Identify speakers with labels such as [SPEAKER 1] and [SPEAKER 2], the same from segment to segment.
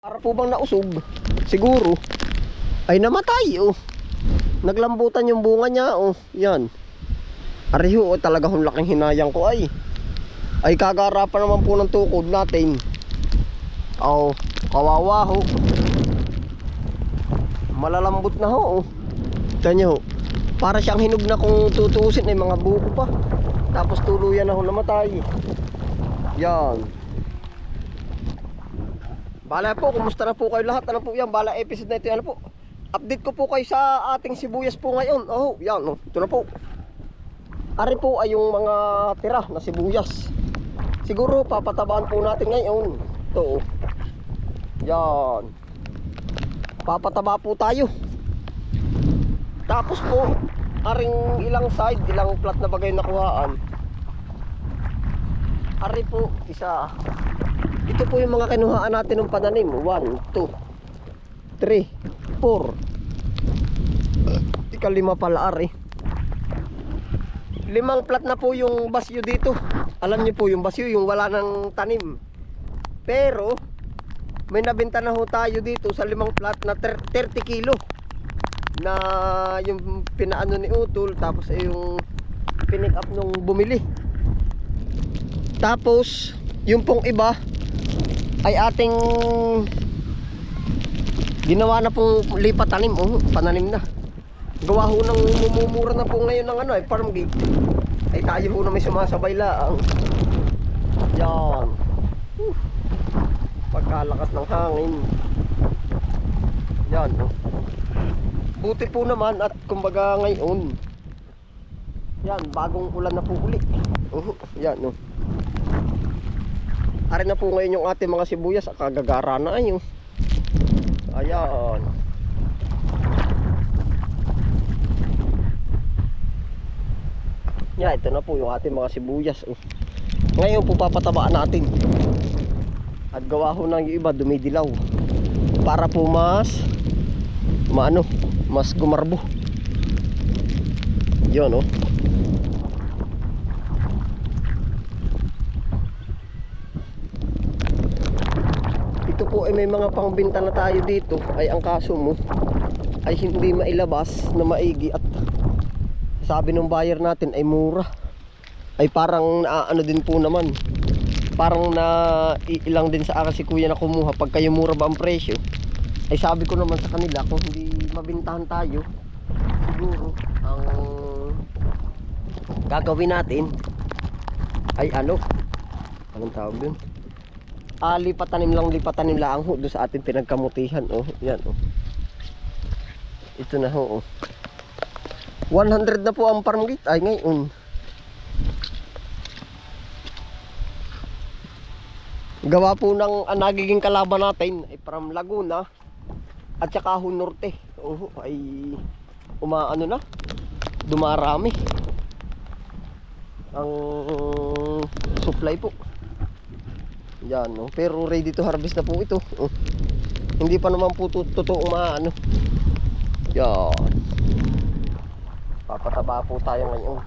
[SPEAKER 1] Para po bang nausog? Siguro. Ay namatay oh. Naglambutan yung bunga niya oh. Yan. Ariho oh, talaga hong laking hinayang ko ay. Ay kagarapan naman po ng tukod natin. Oh, kawawa ho. Malalambot na ho oh. Ganyan ho. Para siyang hinog na kung tutuusin ay mga buko pa. Tapos tuluyan na ho namatay. Yan. Bala po, kumusta na po kayo lahat? Ano po yan? Bala episode na ito. Ano po? Update ko po kayo sa ating sibuyas po ngayon. Oh, yan. Oh. Ito na po. Ari po ay yung mga tira na sibuyas. Siguro papatabaan po natin ngayon. Ito. Oh. Yan. Papataba po tayo. Tapos po, aring ilang side, ilang plat na bagay nakuhaan. Ari po, isa. Ito po yung mga kinuhaan natin ng pananim. 1, 2, 3, 4. Ika-5 pala ari. 5 plat na po yung basyo dito. Alam niyo po yung basyo, yung wala ng tanim. Pero may nabenta na ho tayo dito sa 5 plat na 30 kilo. Na yung pinaano ni Utol. Tapos ay yung pinick up nung bumili. Tapos yung pong iba ay ating ginawa na pong lipat tanim. Oh, pananim na. Gawa ho ng mumumura na po ngayon ng ano ay farm gate. Ay tayo ho na may sumasabay lang. Yan. Pagkalakas ng hangin. Yan. Oh. Buti po naman at kumbaga ngayon. Yan, bagong ulan na po uli. Yan. Oh. Ari na po ngayon yung ating mga sibuyas. Kagagara na yun. Ayan. Yan, ito na po yung ating mga sibuyas. Ngayon po papatabaan natin. At gawa ho ng yung iba dumidilaw. Para po mas gumarbo. Yun oh. Ay may mga pangbenta na tayo dito. Ay ang kaso mo ay hindi mailabas na maigi. At sabi ng buyer natin ay mura. Ay parang ano din po naman. Parang na ilang din sa akin si kuya na kumuha. Pag kayo mura ba ang presyo. Ay sabi ko naman sa kanila, kung hindi mabintahan tayo, siguro ang gagawin natin ay anong tawag dun? Lipatanim lang ho doon sa ating pinagkamutihan. Oh, yan oh. Ito na ho oh. 100 na po ang farm gate ay ngayon. Gawa po ng nagiging kalaban natin ay from Laguna at saka ho Norte. Oh, ay umaano na. Dumarami ang supply po. Yan, no? Pero ready to harvest na po ito. Hindi pa naman po totoong maano. Yan. Papataba po tayo ngayon.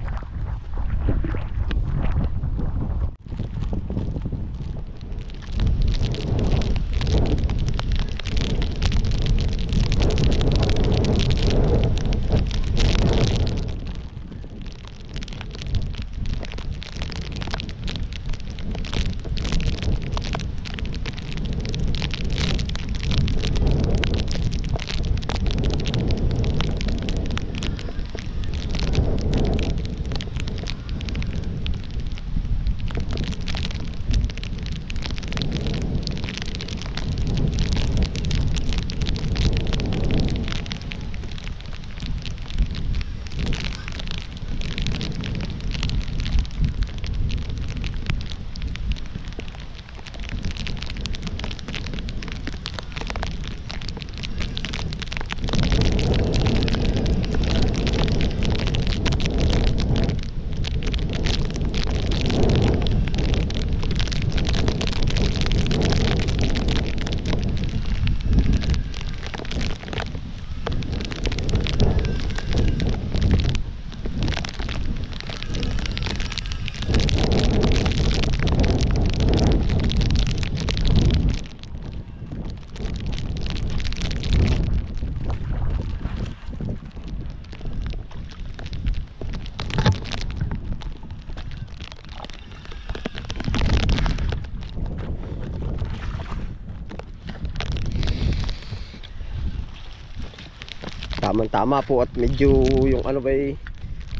[SPEAKER 1] tamang tama po at medyo yung ano ba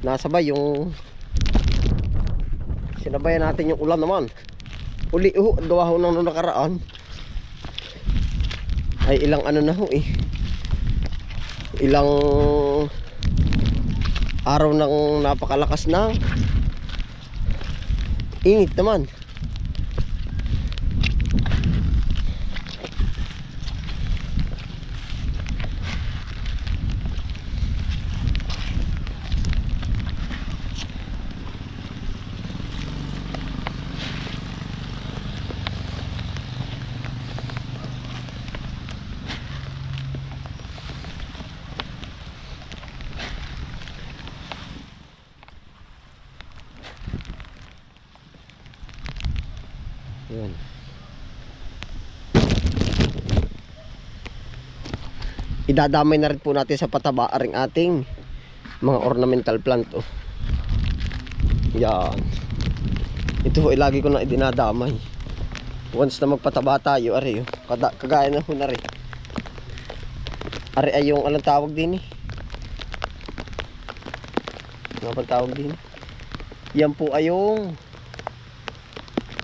[SPEAKER 1] nasabay yung sinabayan natin yung ulan naman. Uli gawa ho nung nakaraan ay ilang ano na ho ilang araw nang napakalakas na init naman. Yun. Idadamay na rin po natin sa pataba aring ating mga ornamental plant yan. Ito ay lagi ko na idinadamay once na magpataba tayo ari kagaya na ho na rin ari ay yung anong tawag din ano bang tawag din yan po ay yung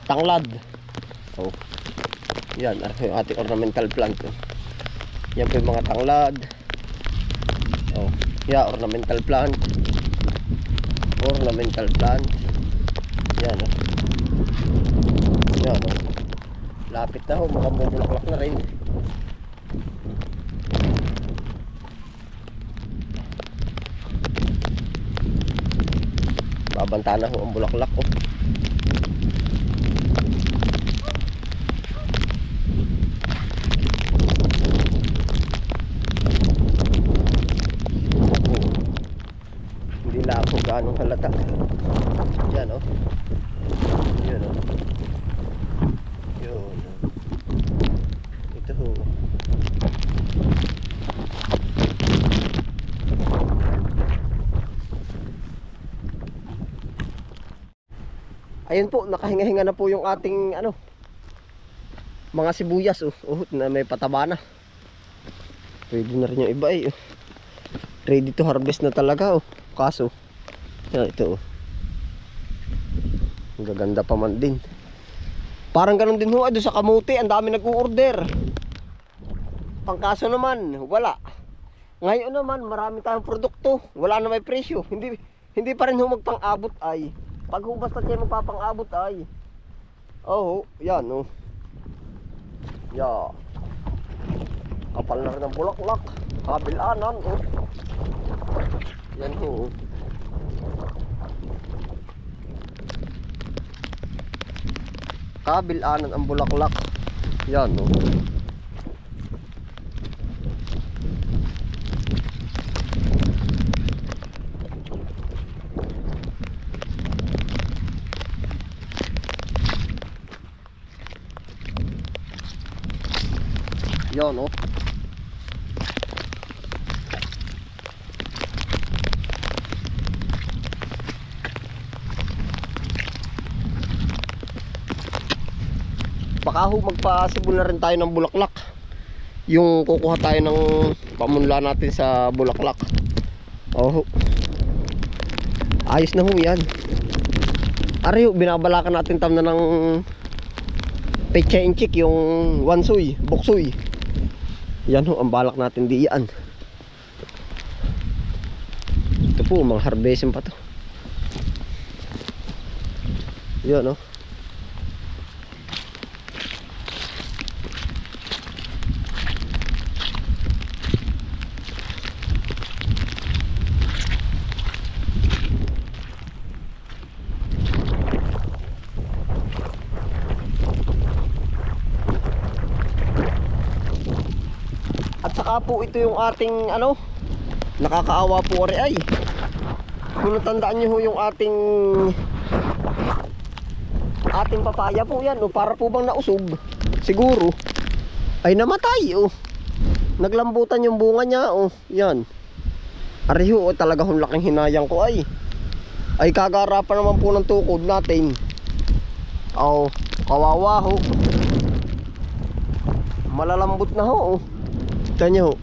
[SPEAKER 1] tanglad. Yan yung ating ornamental plant yan po yung mga tanglad. Yeah, ornamental plant yan yan lapit na ho, makabubulaklak na rin. Babanta na ho ang bulaklak anong halata yan yun yun ito ho ayun po nakahinga-hinga na po yung ating mga sibuyas na may pataba na. Pwede na rin yung iba ready to harvest na talaga kaso ito ang gaganda pa man din. Parang ganun din doon sa kamuti, ang dami nag-u-order. Pangkaso naman wala. Ngayon naman marami tayong produkto, wala na may presyo. Hindi pa rin magpang-abot ay. Pag basta tayo magpapang-abot ay yan yeah. Kapal na rin ang bulaklak, kabilanan yan kabilanan ang bulaklak yan yan baka magpasibol na rin tayo ng bulaklak. Yung kukuha tayo ng pamunla natin sa bulaklak. Ayos na ho yan. Ari binabalakan natin tam na ng pecha inchik yung wansoy, boksoy. Yan ang balak natin diyan. Ito po mga harvesting pa to. Yan Saka po ito yung ating nakakaawa po ay. Kung natandaan nyo ho yung ating papaya po yan para po bang nausog siguro ay namatay naglambutan yung bunga niya yan. Ariho talaga hong laking hinayang ko ay kagarapan naman po ng tukod natin. Kawawa ho, malalambot na ho. Ito nyo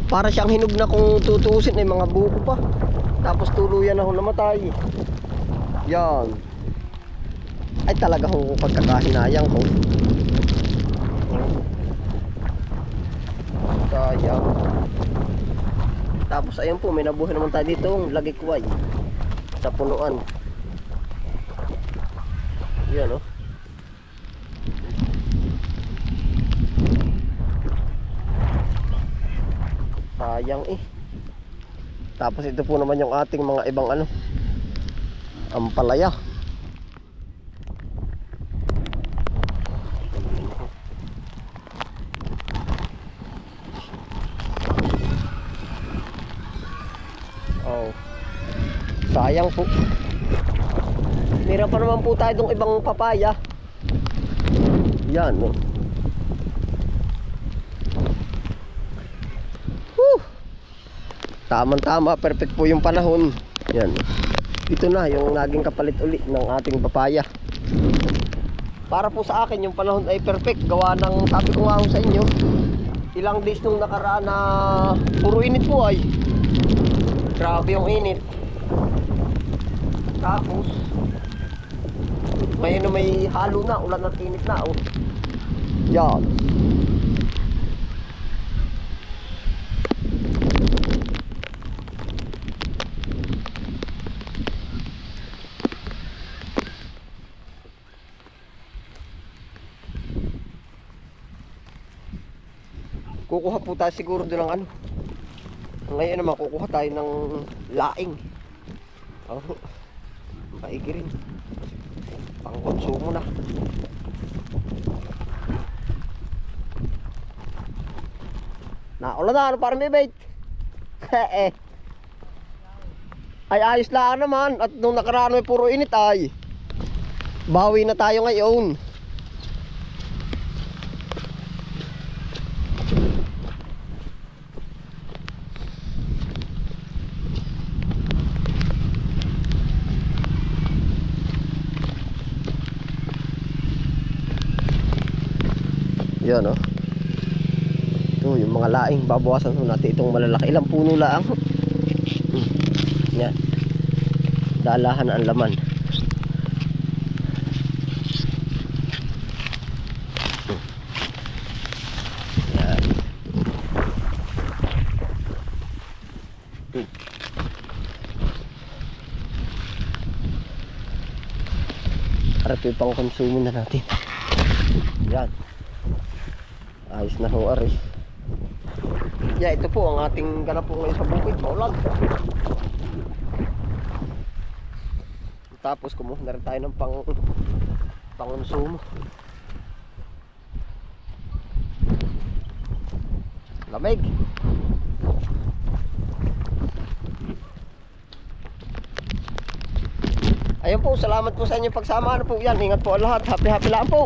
[SPEAKER 1] Para siyang hinog na kung tutuusin ay mga buko pa. Tapos tuluyan na ho namatay. Yan. Ay talaga ho pagkakahinayang ko. Sayang. Tapos ayun po, may nabuhay naman tayo dito, lagikway sa punuan. Yan oh. Sayang eh. Tapos ito po naman yung ating mga ibang ano, ampalaya. Oh. Sayang po. Meron pa naman po tayo dong ibang papaya. Yan oh. Tamang-tama, perfect po yung panahon. Yan. Ito na yung naging kapalit uli ng ating papaya. Para po sa akin yung panahon ay perfect. Gawa ng, sabi ko nga sa inyo, ilang days nung nakaraan na puro init po ay. Grabe yung init. Tapos ngayon na may halo na, ulan at init na oh. Yan. Kukuha po tayo siguro doon ng ano. Ngayon naman kukuha tayo ng laing. Oh, maigi rin. Pang konsumo na. Naulan na, ano parang may bait. Ay ayos lang naman. At nung nakaraan may puro init ay bawi na tayo ngayon. Yan oh. Ito yung mga laing, babawasan ho natin itong malalaki. Ilang puno lang. Yan. Dalahan ang laman. Yan. Harap yung pang konsumo na natin. Yan. Ayos na ho ari. Yeah, ito po ang ating ganap po ngayon sa bukid, maulan. Tapos kumuha na rin tayo ng pangonsumo. Lamig. Ayun po, salamat po sa inyong pagsama. Ano po yan, ingat po lahat. Happy lang po.